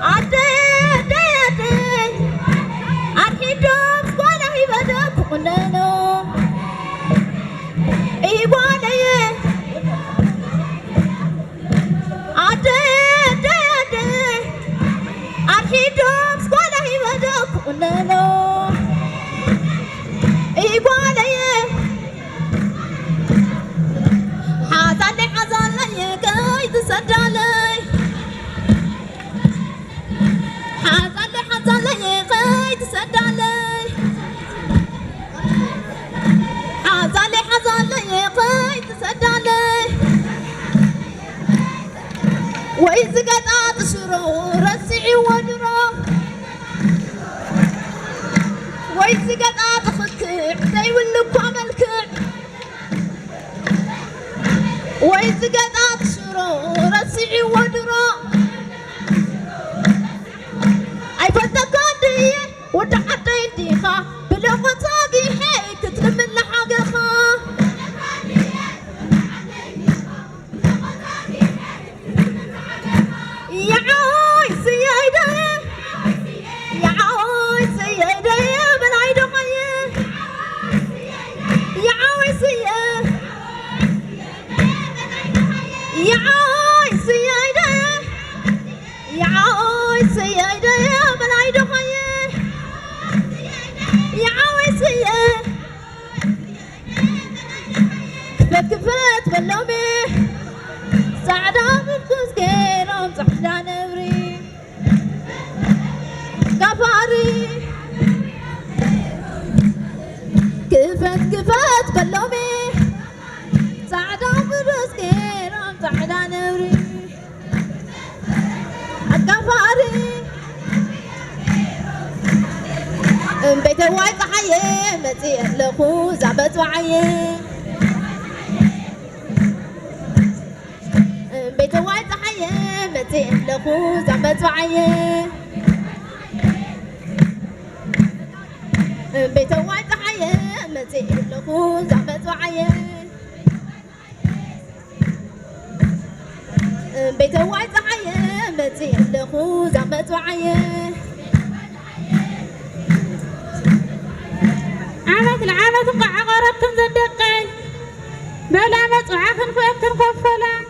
عدي أرحيدهم ولا يبدأ كلنا إيواني عدي أرحيدهم ولا يبدأ كلنا إيواني حزالي كايد سدالي حزالي قايد سدالي حزالي قايد سدالي وإذا قطعت شرو رسعي ودرو وإذا قطعت خكع زي ولك عملكع وإذا قطعت شرو رسعي ودرو أي فتكادي ودحتى يديخا بلغة تاقي حيك تلمن لحاقها يا عايز يا إيدي يا عايز يا إيدي من عيد غيه يا عايز يا عايز يا إيدي يا عايز يا إيدي من عيد غيه يا عايز يا كفت بلومي سعدة بالكوز كيرام صحدا نبري كفاري كفت بلومي سعدة بالكوز كيرام صحدا نبري كفاري بيت واي صحية متي لخو زعبت وعيه بيت واي صحية متي لخو زعبت وعيه بيت واي صحية متي لخو زعبت وعيه بيت واي صحية متي لخو زعبت وعيه عامة العامة تقع غربتم زدقي بلا مطعخن فأكتم كفلا